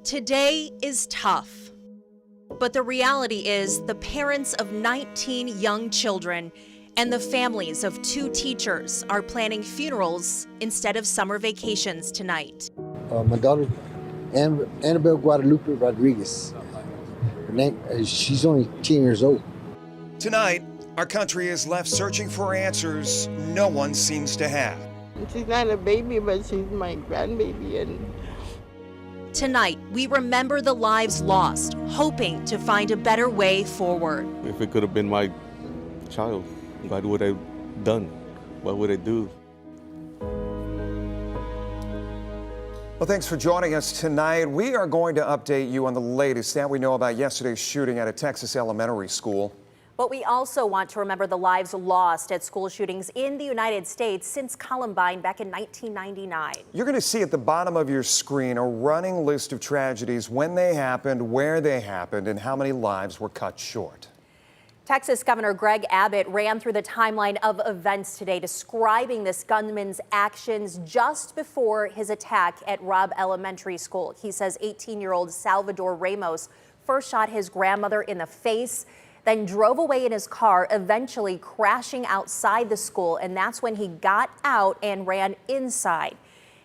Today is tough, but the reality is the parents of 19 young children and the families of 2 teachers are planning funerals instead of summer vacations tonight. My daughter, Annabelle Guadalupe Rodriguez. Her name, she's only 10 years old. Tonight, our country is left searching for answers no one seems to have. She's not a baby, but she's my grandbaby. And Tonight, we remember the lives lost, hoping to find a better way forward. If it could have been my child, what would I have done? What would I do? Well, thanks for joining us tonight. We are going to update you on the latest that we know about yesterday's shooting at a Texas elementary school. But we also want to remember the lives lost at school shootings in the United States since Columbine back in 1999. You're going to see at the bottom of your screen a running list of tragedies, when they happened, where they happened, and how many lives were cut short. Texas Governor Greg Abbott ran through the timeline of events today, describing this gunman's actions just before his attack at Robb Elementary School. He says 18-year-old Salvador Ramos first shot his grandmother in the face, then drove away in his car, eventually crashing outside the school, and that's when he got out and ran inside.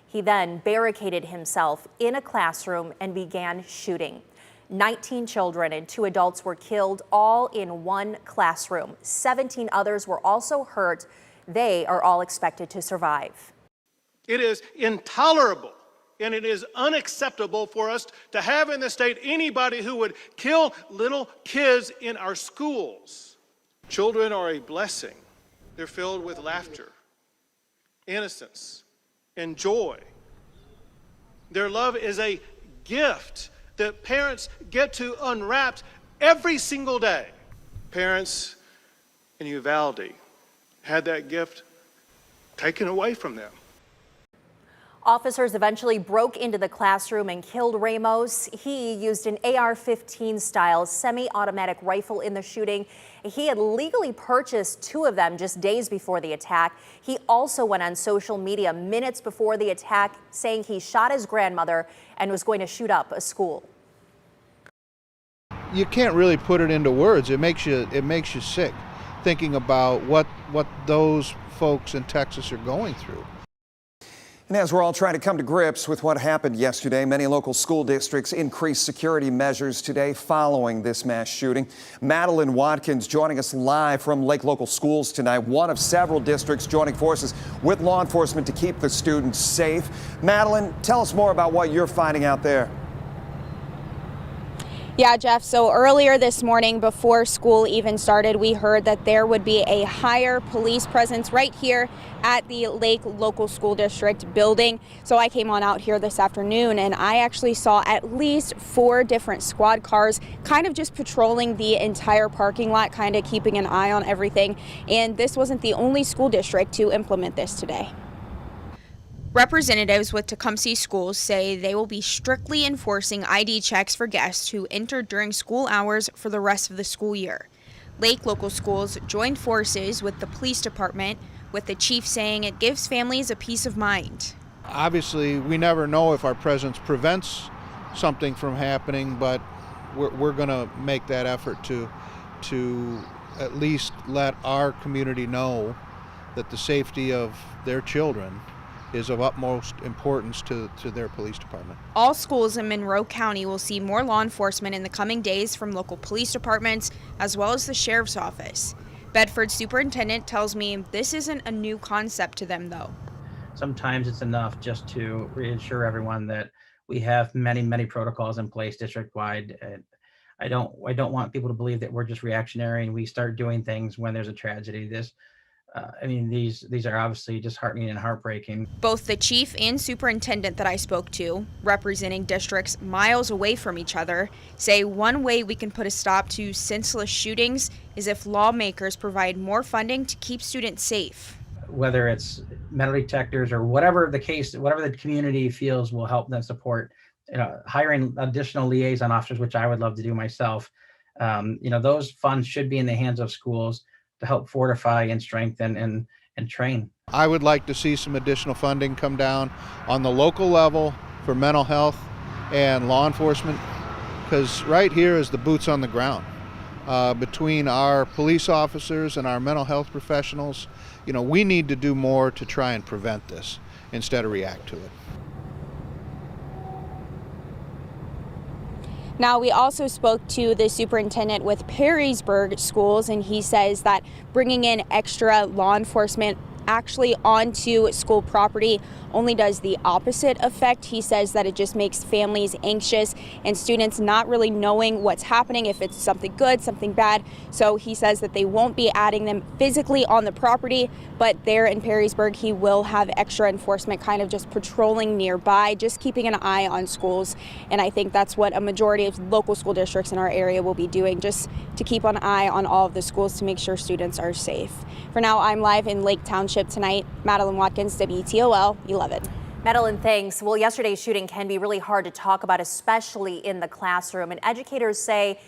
He then barricaded himself in a classroom and began shooting. 19 children and 2 adults were killed, all in one classroom. 17 others were also hurt. They are all expected to survive. It is intolerable and it is unacceptable for us to have in the state anybody who would kill little kids in our schools. Children are a blessing. They're filled with laughter, innocence, and joy. Their love is a gift that parents get to unwrap every single day. Parents in Uvalde had that gift taken away from them. Officers eventually broke into the classroom and killed Ramos. He used an AR-15 style semi-automatic rifle in the shooting. He had legally purchased 2 of them just days before the attack. He also went on social media minutes before the attack saying he shot his grandmother and was going to shoot up a school. You can't really put it into words. It makes you sick thinking about what those folks in Texas are going through. And as we're all trying to come to grips with what happened yesterday, many local school districts increased security measures today following this mass shooting. Madeline Watkins joining us live from Lake Local Schools tonight, one of several districts joining forces with law enforcement to keep the students safe. Madeline, tell us more about what you're finding out there. Yeah, Jeff, so earlier this morning before school even started, we heard that there would be a higher police presence right here at the Lake Local School District building. So I came on out here this afternoon and I actually saw at least 4 different squad cars kind of just patrolling the entire parking lot, kind of keeping an eye on everything. And this wasn't the only school district to implement this today. Representatives with Tecumseh schools say they will be strictly enforcing ID checks for guests who enter during school hours for the rest of the school year. Lake Local Schools joined forces with the police department, with the chief saying it gives families a peace of mind. Obviously, we never know if our presence prevents something from happening, but we're going to make that effort to at least let our community know that the safety of their children is of utmost importance to their police department. All schools in Monroe County will see more law enforcement in the coming days from local police departments as well as the sheriff's office. Bedford superintendent tells me this isn't a new concept to them though. Sometimes it's enough just to reassure everyone that we have many protocols in place district-wide. I don't want people to believe that we're just reactionary and we start doing things when there's a tragedy. These are obviously disheartening and heartbreaking. Both the chief and superintendent that I spoke to, representing districts miles away from each other, say one way we can put a stop to senseless shootings is if lawmakers provide more funding to keep students safe. Whether it's metal detectors or whatever the case, whatever the community feels will help them support, hiring additional liaison officers, which I would love to do myself. Those funds should be in the hands of schools to help fortify and strengthen and train. I would like to see some additional funding come down on the local level for mental health and law enforcement, because right here is the boots on the ground. Between our police officers and our mental health professionals, we need to do more to try and prevent this instead of react to it. Now, we also spoke to the superintendent with Perrysburg schools, and he says that bringing in extra law enforcement actually onto school property only does the opposite effect. He says that it just makes families anxious and students not really knowing what's happening, if it's something good, something bad. So he says that they won't be adding them physically on the property, but there in Perrysburg, he will have extra enforcement kind of just patrolling nearby, just keeping an eye on schools. And I think that's what a majority of local school districts in our area will be doing, just to keep an eye on all of the schools to make sure students are safe. For now, I'm live in Lake Township tonight. Madeline Watkins, WTOL 11. Madeline, thanks. Well, yesterday's shooting can be really hard to talk about, especially in the classroom. And educators say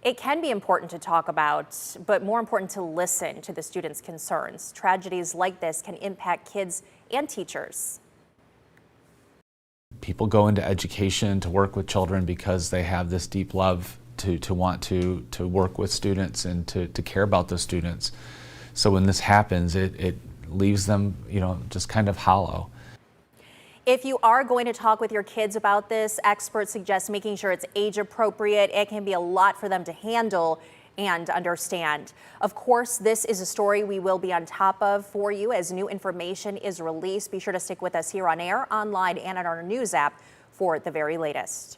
it can be important to talk about, but more important to listen to the students' concerns. Tragedies like this can impact kids and teachers. People go into education to work with children because they have this deep love to want to work with students and to care about those students. So when this happens, it leaves them, just kind of hollow. If you are going to talk with your kids about this, experts suggest making sure it's age appropriate. It can be a lot for them to handle and understand. Of course, this is a story we will be on top of for you as new information is released. Be sure to stick with us here on air, online, and on our news app for the very latest.